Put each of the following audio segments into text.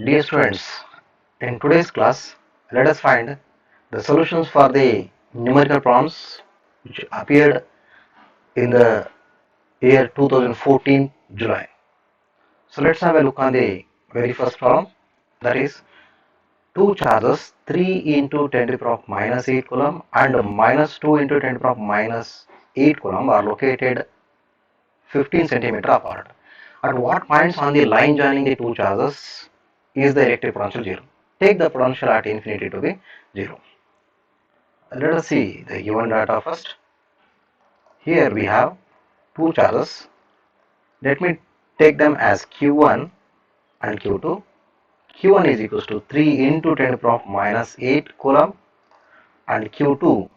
Dear students, in today's class, let us find the solutions for the numerical problems which appeared in the year 2014 July. So let's have a look on the very first problem, that is two charges 3 into 10 to the power of minus 8 coulomb and minus 2 into 10 to the power of minus 8 coulomb are located 15 centimeter apart. At what points on the line joining the two charges is the electric potential 0? Take the potential at infinity to be 0. Let us see the given data first. Here we have two charges. Let me take them as Q1 and Q2. Q1 is equals to 3 into 10 to the power of minus 8 coulomb and Q2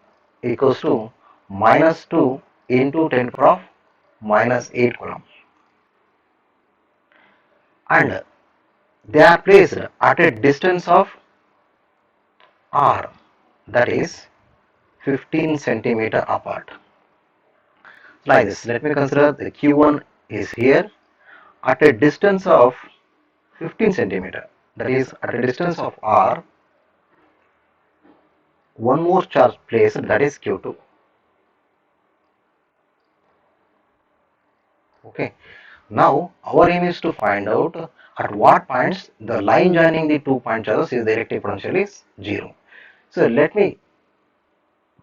equals to minus 2 into 10 to the power of minus 8 coulomb. And they are placed at a distance of R, that is 15 centimeter apart. Like this, let me consider the Q1 is here at a distance of 15 centimeter, that is at a distance of R, one more charge placed, that is Q2. Okay, now our aim is to find out at what points the line joining the two point charges is the electric potential is 0. So let me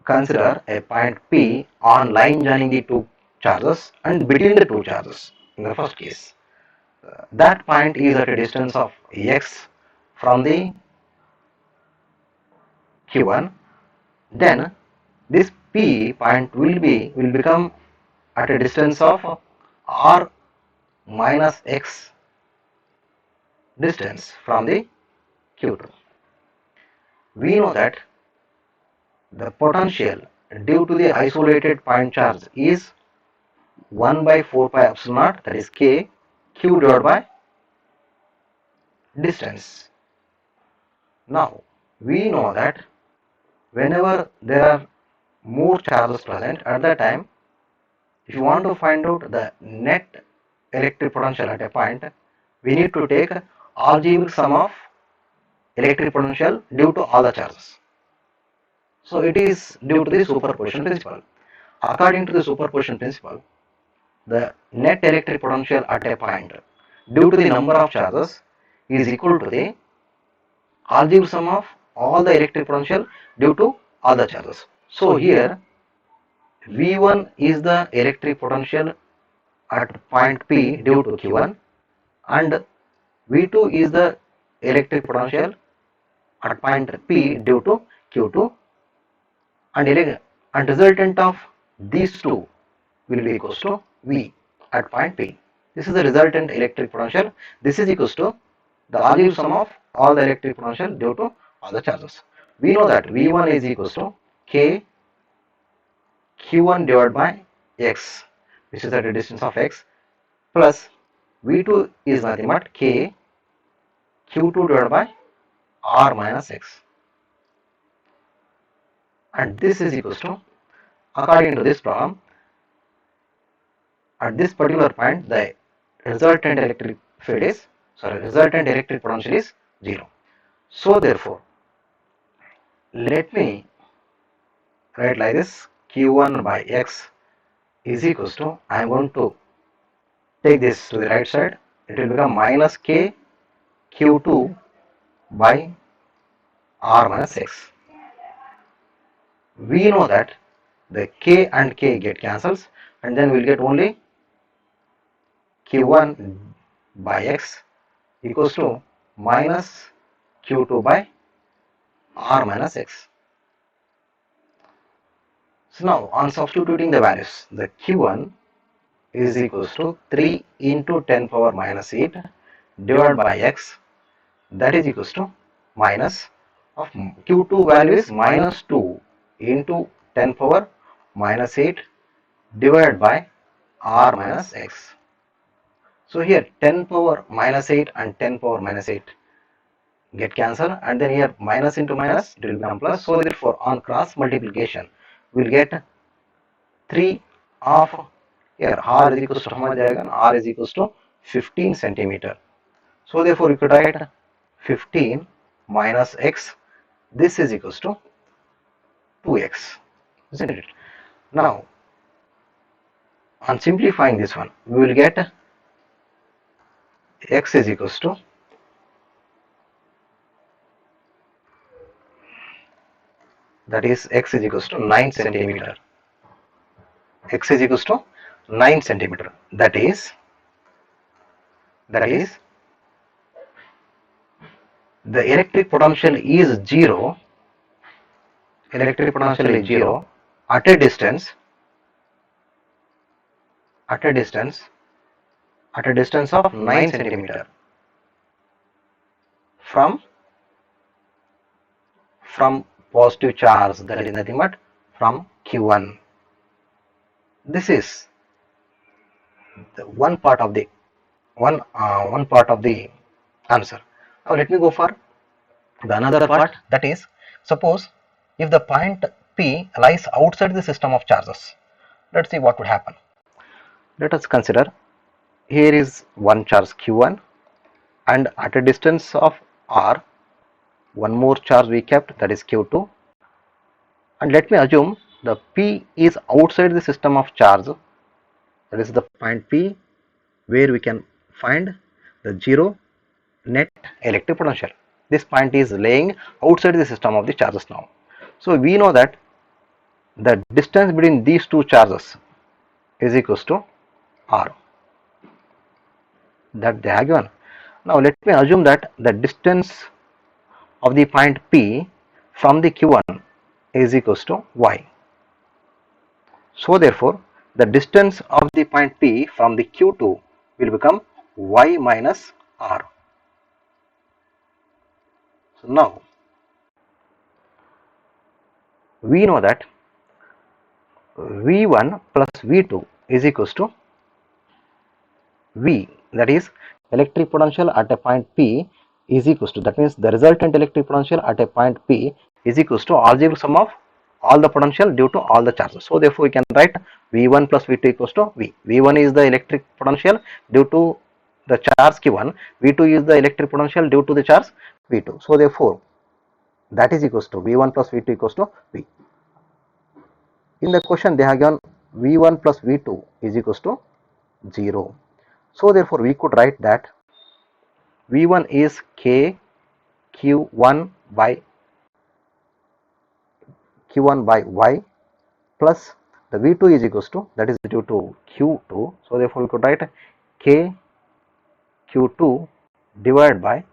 consider a point P on line joining the two charges and between the two charges in the first case. That point is at a distance of x from the Q1. Then this P point will become at a distance of r minus x distance from the Q2. We know that the potential due to the isolated point charge is 1 by 4 pi epsilon naught, that is k, q divided by distance. Now we know that whenever there are more charges present at that time, if you want to find out the net electric potential at a point, we need to take algebraic sum of electric potential due to all the charges. So it is due to the superposition principle. According to the superposition principle, the net electric potential at a point due to the number of charges is equal to the algebraic sum of all the electric potential due to all the charges. So here V1 is the electric potential at point P due to Q1 and V2 is the electric potential at point P due to Q2 and resultant of these two will be equals to V at point P. This is the resultant electric potential. This is equals to the algebraic sum of all the electric potential due to all the charges. We know that V1 is equals to K Q1 divided by X, which is at a distance of X, plus V2 is nothing but K Q2 divided by R minus X. And this is equals to, according to this problem, at this particular point the resultant electric field is, resultant electric potential is 0. So therefore, let me write like this: Q1 by X is equals to, I am going to take this to the right side, it will become minus K Q2 by R minus X. We know that the K and K get cancels and then we will get only Q1 by X equals to minus Q2 by R minus X. So now on substituting the values, the Q1 is equals to 3 into 10 power minus 8 divided by X, that is equals to minus of Q2 value is minus 2 into 10 power minus 8 divided by R minus X. So here 10 power minus 8 and 10 power minus 8 get cancelled and then here minus into minus it will become plus. So therefore on cross multiplication we will get 3 of here R is equals to how much? R is equals to 15 centimeter. So therefore you could write 15 minus x, this is equals to 2x, isn't it? Now, on simplifying this one, we will get x is equals to, that is x is equals to 9 centimeter. X is equals to 9 centimeter. That is the electric potential is 0. Electric potential is 0 at a distance of 9 centimeter from positive charge, that is nothing but from Q1. This is the one part of the answer. Now let me go for the another part, that is, suppose if the point P lies outside the system of charges, let's see what would happen. Let us consider, here is one charge Q1 and at a distance of R, one more charge we kept, that is Q2, and let me assume the P is outside the system of charge, that is the point P where we can find the zero net electric potential. This point is laying outside the system of the charges now. So we know that the distance between these two charges is equals to R, that they are given. Now let me assume that the distance of the point P from the Q1 is equals to Y. So therefore the distance of the point P from the Q2 will become Y minus R. So now we know that V1 plus V2 is equals to V, that is electric potential at a point P is equals to, that means the resultant electric potential at a point P is equals to algebraic sum of all the potential due to all the charges. So therefore we can write V1 plus V2 equals to V. V1 is the electric potential due to the charge Q1, V2 is the electric potential due to the charge V2. So therefore that is equals to V1 plus V2 equals to V. In the question they have given V1 plus V2 is equals to 0. So therefore we could write that V1 is K Q1 by Y plus the V2 is equals to, that is due to Q2. So therefore we could write K Q2 divided by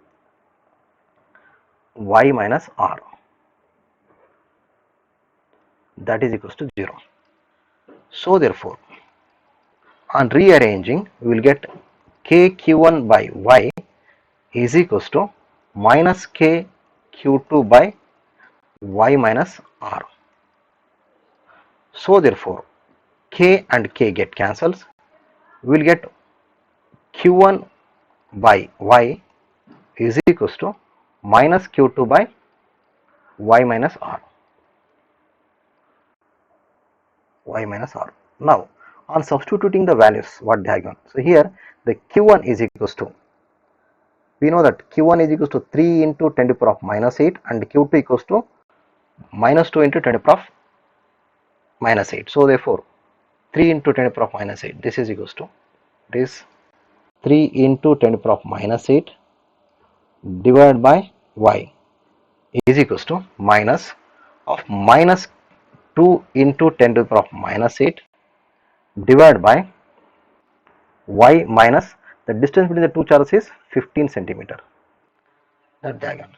Y minus R, that is equals to 0. So therefore on rearranging we will get K Q1 by Y is equals to minus K Q2 by Y minus R. So therefore K and K get cancels, we will get Q1 by Y is equals to minus Q2 by Y minus R. Now on substituting the values what they have given, so here the Q1 is equals to, we know that Q1 is equals to 3 into 10 to the power of minus 8 and Q2 equals to minus 2 into 10 to the power of minus 8. So therefore 3 into 10 to the power of minus 8, this is equals to, this 3 into 10 to the power of minus 8 divided by Y is equals to minus of minus 2 into 10 to the power of minus 8 divided by Y minus the distance between the two charges is 15 centimeter. That diagram.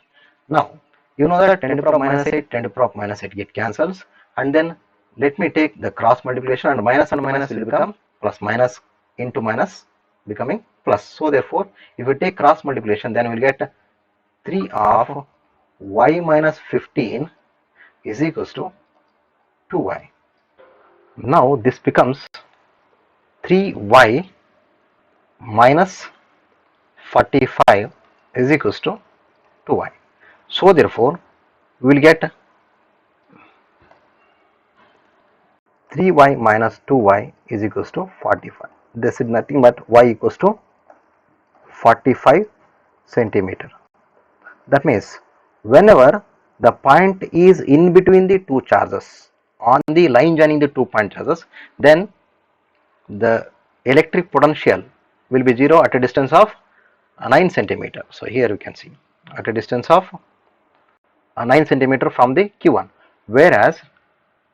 Now you know that 10 to the power of minus 8, 10 to the power of minus 8 get cancels, and then let me take the cross multiplication, and minus will become plus, minus into minus becoming plus. So therefore if we take cross multiplication, then we will get 3 of Y minus 15 is equals to 2Y. Now this becomes 3Y minus 45 is equals to 2Y. So therefore we will get 3Y minus 2Y is equals to 45. This is nothing but Y equals to 45 centimeter. That means whenever the point is in between the two charges on the line joining the 2 point charges, then the electric potential will be 0 at a distance of 9 centimeter. So here you can see at a distance of 9 centimeter from the Q1, whereas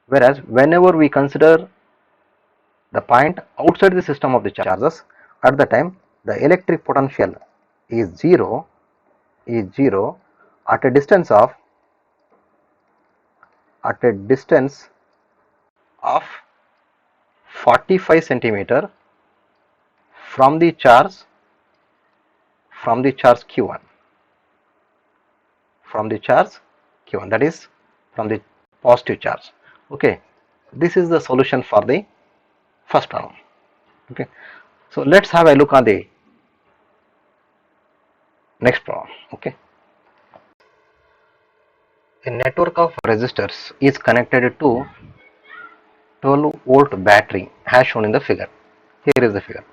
whenever we consider the point outside the system of the charges, at the time the electric potential is 0 at a distance of 45 centimeter from the charge Q1, that is from the positive charge. Okay, this is the solution for the first problem. Okay, so let's have a look on the next problem. Okay, a network of resistors is connected to 12-volt battery as shown in the figure. Here is the figure.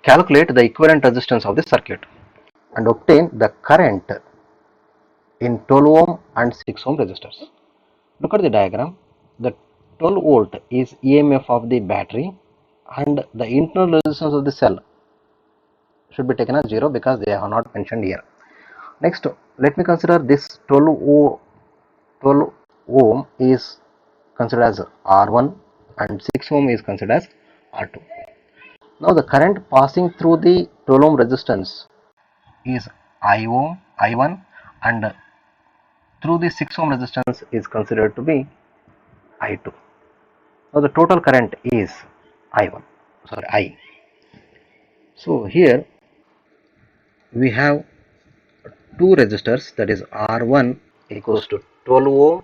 Calculate the equivalent resistance of the circuit and obtain the current in 12 ohm and 6 ohm resistors. Look at the diagram. The 12 volt is EMF of the battery and the internal resistance of the cell should be taken as 0 because they are not mentioned here. Next, let me consider this 12 ohm is considered as R1 and 6 ohm is considered as R2. Now the current passing through the 12 ohm resistance is I1, and through the 6 ohm resistance is considered to be I2. Now the total current is I. So here we have two resistors, that is R1 equals to 12 ohm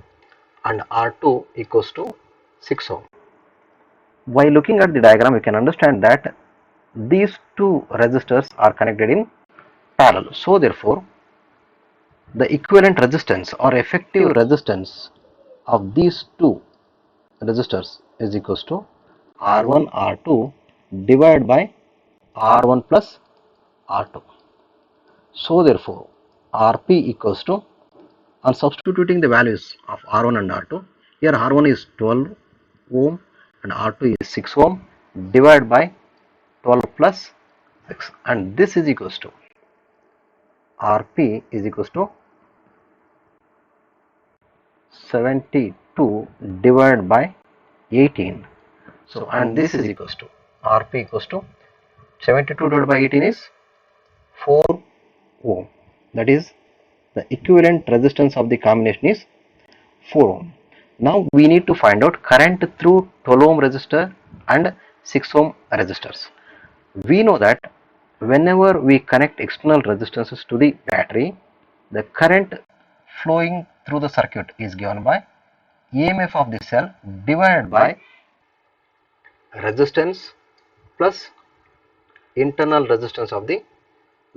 and R2 equals to 6 ohm. By looking at the diagram, you can understand that these two resistors are connected in parallel. So therefore, the equivalent resistance or effective resistance of these two resistors is equals to R1 R2 divided by R1 plus R2. So therefore, Rp equals to, on substituting the values of R1 and R2, here R1 is 12 ohm and R2 is 6 ohm divided by 12 plus 6, and this is equals to Rp is equals to 72 divided by 18. So and this is equals to Rp equals to 72 divided by 18 is 4 ohm. That is the equivalent resistance of the combination is 4 ohm. Now we need to find out current through 12 ohm resistor and 6 ohm resistors. We know that whenever we connect external resistances to the battery, the current flowing through the circuit is given by EMF of the cell divided by resistance plus internal resistance of the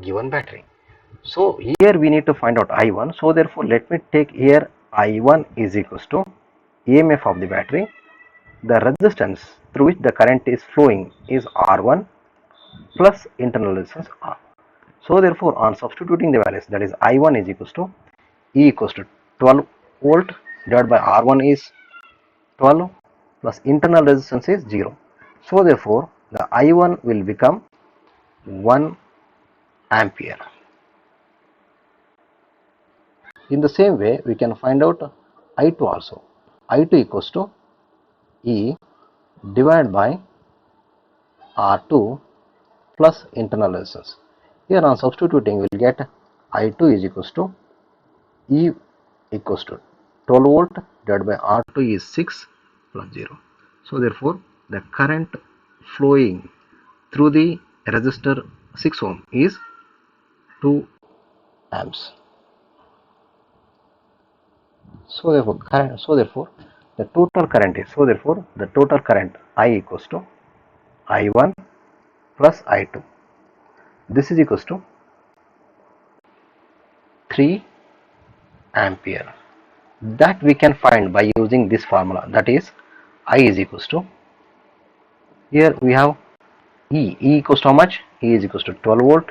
given battery. So here we need to find out I1. So therefore let me take here I1 is equals to EMF of the battery. The resistance through which the current is flowing is R1 plus internal resistance R. So therefore on substituting the values, that is I1 is equals to E equals to 12 volt divided by R1 is 12 plus internal resistance is 0. So therefore the I1 will become 1 ampere. In the same way, we can find out I2 also. I2 equals to E divided by R2 plus internal resistance. Here on substituting, we will get I2 is equals to E equals to 12 volt divided by R2 is 6 plus 0. So therefore, the current flowing through the resistor 6 ohm is 2 amps. So therefore the total current is, the total current I equals to I1 plus I2. This is equals to 3 ampere. That we can find by using this formula, that is I is equals to, here we have E equals to how much? E is equals to 12 volt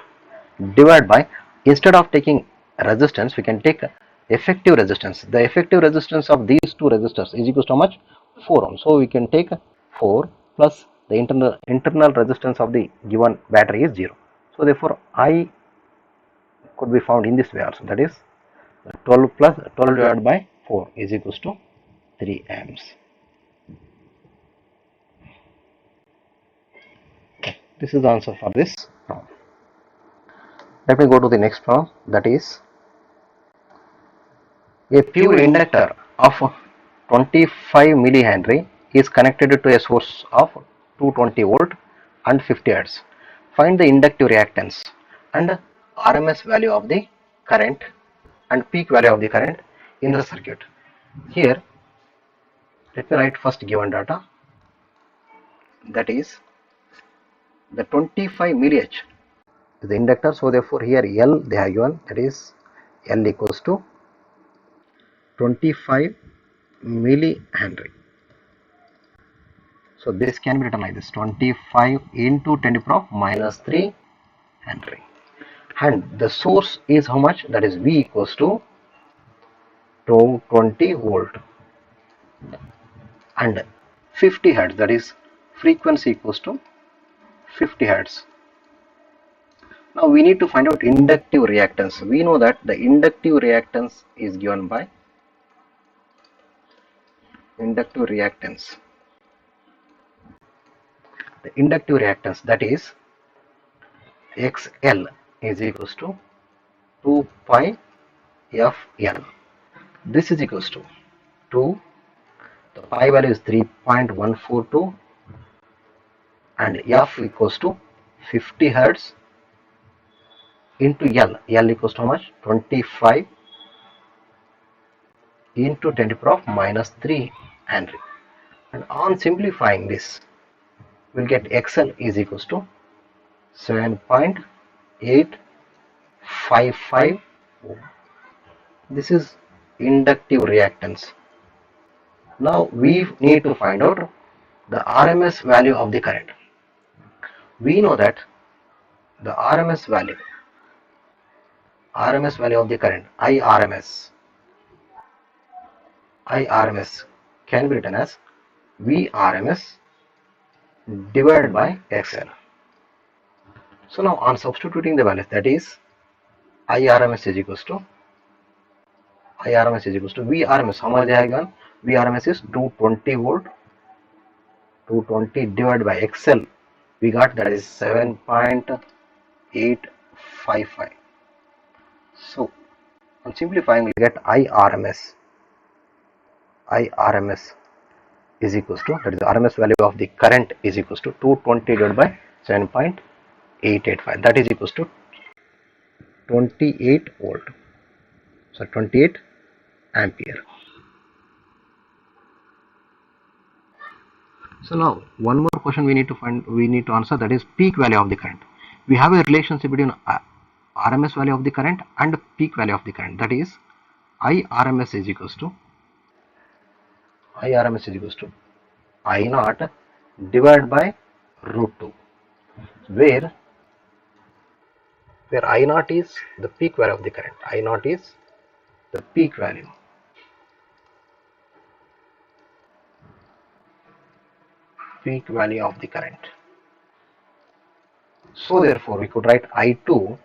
divided by, instead of taking resistance, we can take effective resistance. The effective resistance of these two resistors is equal to how much? 4 ohm. So we can take 4 plus the internal resistance of the given battery is 0. So therefore I could be found in this way also, that is 12 plus 12 divided by 4 is equals to 3 amps. Okay, this is the answer for this problem. Let me go to the next problem, that is a pure inductor of 25 millihenry is connected to a source of 220 volt and 50 hertz. Find the inductive reactance and RMS value of the current and peak value of the current in the circuit. Here, let me write first given data, that is the 25 millih is the inductor. So therefore here L they have given, that is L equals to 25 millihenry. So this can be written like this, 25 into 10 to the power of minus 3 Henry. And the source is how much? That is V equals to 220 volt and 50 hertz, that is frequency equals to 50 hertz. Now we need to find out inductive reactance. We know that the inductive reactance is given by inductive reactance. The inductive reactance, that is XL is equals to 2 pi FL. This is equals to 2, the pi value is 3.142 and F equals to 50 hertz into L. L equals to how much? 25 into 10 to the power of minus 3 Henry. And on simplifying this, we'll get XL is equals to 7.855 ohm. This is inductive reactance. Now we need to find out the RMS value of the current. We know that the RMS value of the current, IRMS can be written as VRMS divided by XL. So now on substituting the values, that is IRMS is equals to VRMS. How much they have given? VRMS is 220 volt. 220 divided by XL, we got, that is 7.855. So on simplifying, we get IRMS is equals to, that is the RMS value of the current is equals to 220 divided by 7.885, that is equals to 28 volt. So 28 ampere. So now one more question we need to answer, that is peak value of the current. We have a relationship between RMS value of the current and peak value of the current, that is IRMS is equals to I naught divided by root 2, where I naught is the peak value of the current. I naught is the peak value. Of the current. So therefore we could write I2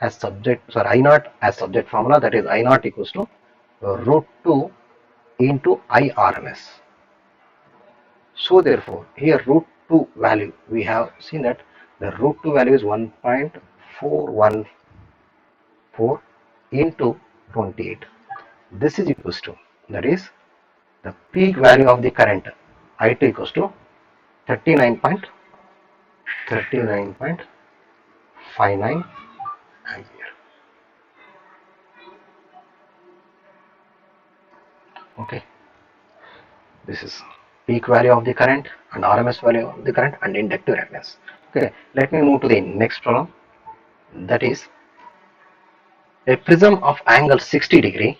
as subject, I naught as subject formula, that is I naught equals to root 2 into IRMS. So therefore here root 2 value, we have seen that the root 2 value is 1.414 into 28. This is equals to, that is the peak value of the current I2 equals to 39.59 ampere. Okay, this is peak value of the current and RMS value of the current and inductive reactance. Okay, let me move to the next problem, that is a prism of angle 60 degree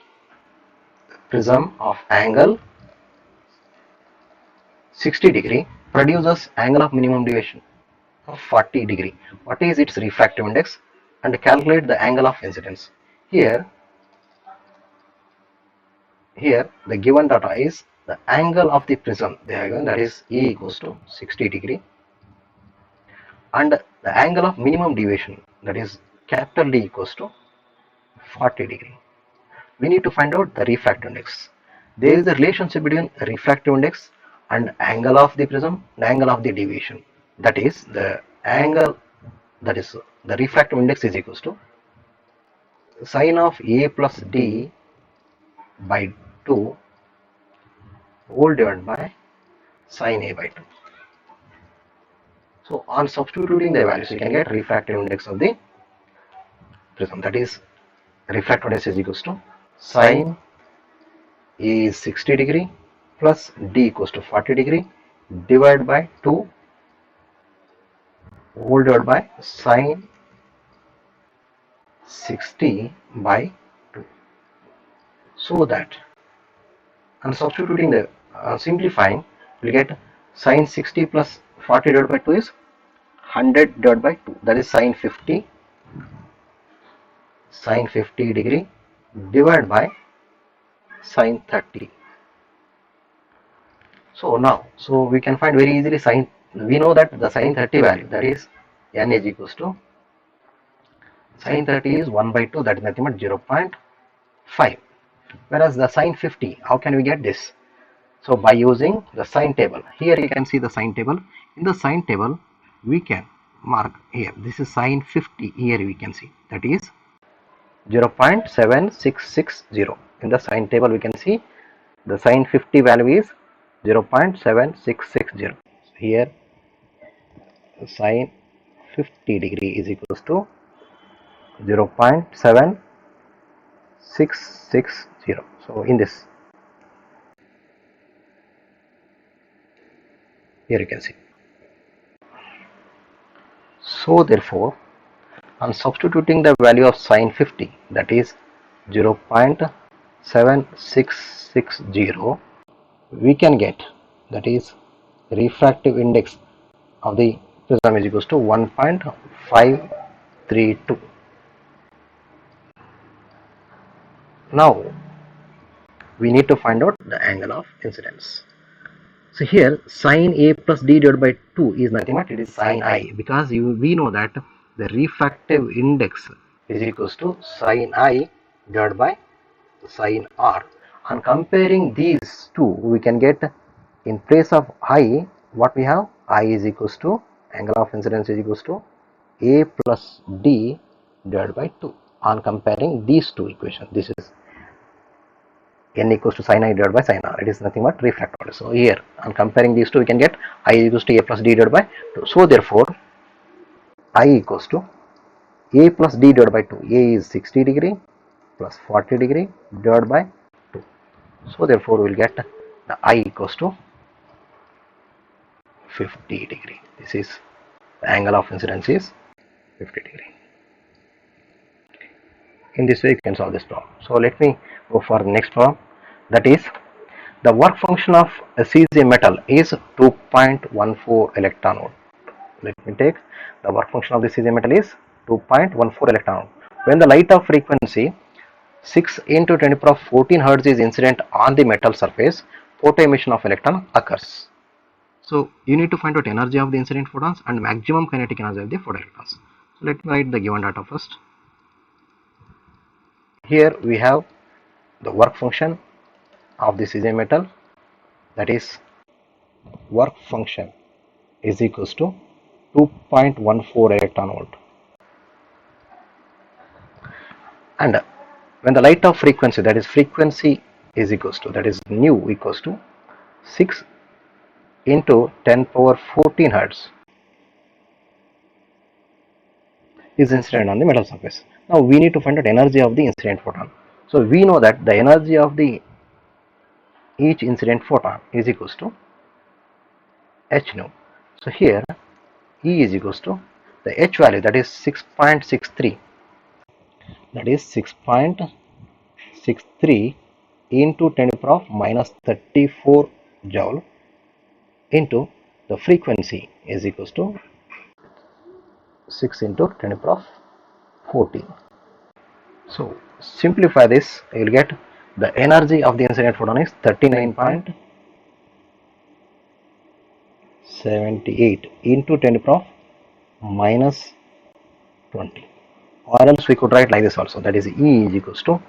produces angle of minimum deviation of 40 degree. What is its refractive index? And calculate the angle of incidence. Here the given data is the angle of the prism they are given, that is E equals to 60 degree, and the angle of minimum deviation, that is capital D, equals to 40 degree. We need to find out the refractive index. There is a relationship between refractive index and angle of the prism and angle of the deviation. That is the angle, that is the refractive index is equals to sine of A plus D by 2 whole divided by sine A by 2. So on substituting the values, you can get refractive index of the prism. That is refractive index is equals to sine A is 60 degree plus D equals to 40 degree divided by 2 whole divided by sine 60 by 2. So that, and substituting the simplifying, we will get sine 60 plus 40 divided by 2 is 100 divided by 2, that is sine 50 degree divided by sine 30. So now, we can find very easily sine, we know that the sine 30 value, that is n is equals to sine 30 is 1 by 2, that is nothing but 0.5. Whereas the sine 50, how can we get this? So by using the sine table, here you can see the sine table. In the sine table, we can mark here, this is sine 50, here we can see that is 0.7660. In the sine table, we can see the sine 50 value is 0.7660. Here sine 50 degree is equals to 0.7660. So in this, here you can see. So therefore, on substituting the value of sine 50, that is 0.7660, we can get, that is refractive index of the prism is equals to 1.532. Now we need to find out the angle of incidence. So here sine A plus D divided by 2 is nothing but it is sine I, because we know that the refractive index is equals to sine I divided by sine R. On comparing these two, we can get, in place of I, what we have, I is equals to angle of incidence is equals to A plus D divided by 2. On comparing these two equations, this is n equals to sin I divided by sin R. It is nothing but refractive. So here, on comparing these two, we can get I is equals to A plus D divided by 2. So therefore, I equals to A plus D divided by 2. A is 60 degree plus 40 degree divided by 2. So therefore, we will get the I equals to 50 degree. This is the angle of incidence is 50 degree. In this way, you can solve this problem. So let me go for the next problem. That is, the work function of a cesium metal is 2.14 electron volt. Let me take the work function of the cesium metal is 2.14 electron volt. When the light of frequency 6 into 10 to the power of 14 Hz is incident on the metal surface, photo emission of electron occurs. So you need to find out energy of the incident photons and maximum kinetic energy of the photoelectrons. So let me write the given data first. Here we have the work function of the cesium metal, that is work function is equals to 2.14 electron volt, and when the light of frequency, that is frequency is equals to, that is nu equals to 6 into 10 power 14 Hz is incident on the metal surface. Now we need to find out energy of the incident photon. So we know that the energy of the each incident photon is equals to h nu. So here E is equals to the h value, that is 6.63, that is 6.63 into 10 to the power of minus 34 joule into the frequency is equals to 6 into 10 to the power of 14. So simplify this, you will get the energy of the incident photon is 39.78 into 10 to the power minus 20. Or else we could write like this also, that is E is equals to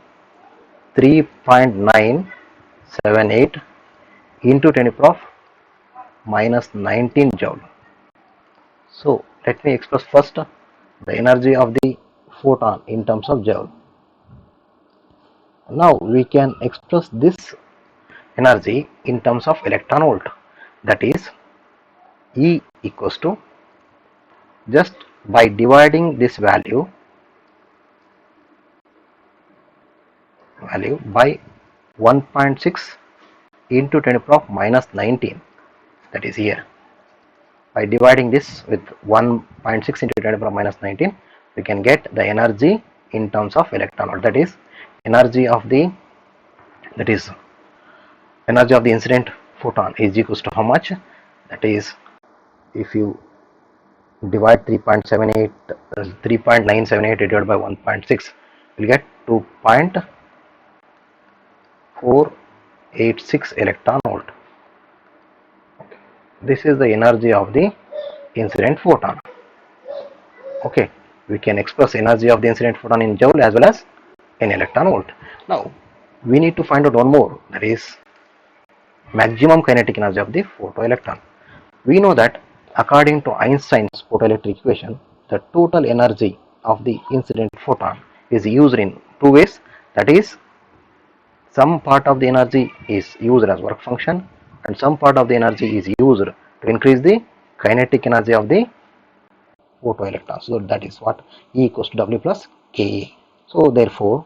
3.978 into 10 to the power minus 19 joule. So let me express first the energy of the photon in terms of joule. Now we can express this energy in terms of electron volt, that is E equals to, just by dividing this value by 1.6 into 10 to the power minus 19, that is here. By dividing this with 1.6 into 10 to the power minus 19, we can get the energy in terms of electron volt, that is energy of the incident photon is equals to how much? That is, if you divide 3.978 divided by 1.6, you will get 2.486 electron volt. This is the energy of the incident photon. Okay, we can express energy of the incident photon in joule as well as in electron volt. Now we need to find out one more, that is maximum kinetic energy of the photoelectron. We know that according to Einstein's photoelectric equation, the total energy of the incident photon is used in two ways, that is some part of the energy is used as work function and some part of the energy is used to increase the kinetic energy of the photoelectron. So that is what E equals to W plus Ka. So therefore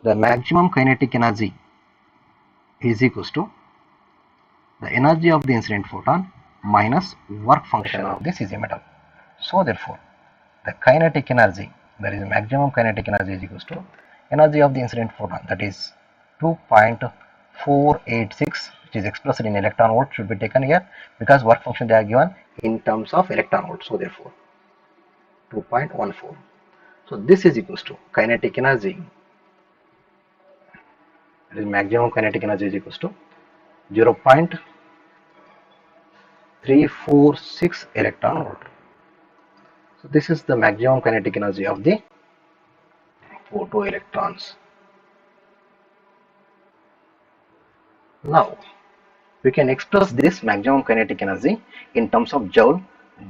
the maximum kinetic energy is equals to the energy of the incident photon minus work function of the CZ metal. So therefore the kinetic energy, that is maximum kinetic energy, is equals to energy of the incident photon, that is 2.486, which is expressed in electron volt, should be taken here because work function they are given in terms of electron volt. So therefore 2.14. So this is equals to kinetic energy, that is maximum kinetic energy, is equals to 0.346 electron volt. So this is the maximum kinetic energy of the photoelectrons. Now we can express this maximum kinetic energy in terms of joule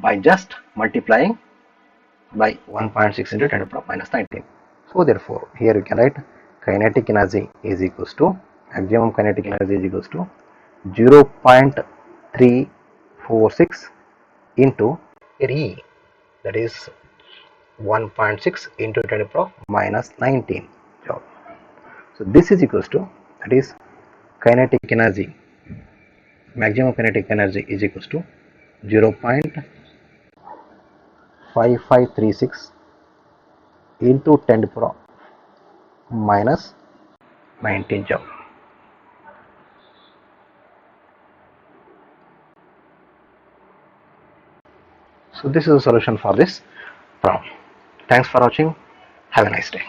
by just multiplying by 1.6 into 10 to the power minus 19. So therefore here you can write kinetic energy is equals to, maximum kinetic energy is equals to 0.346 into E, that is 1.6 into 10 to the power minus 19 joule. So this is equals to, that is kinetic energy, maximum kinetic energy is equals to 0.5536 into 10 to the power minus 19 joule. So this is the solution for this problem. Thanks for watching. Have a nice day.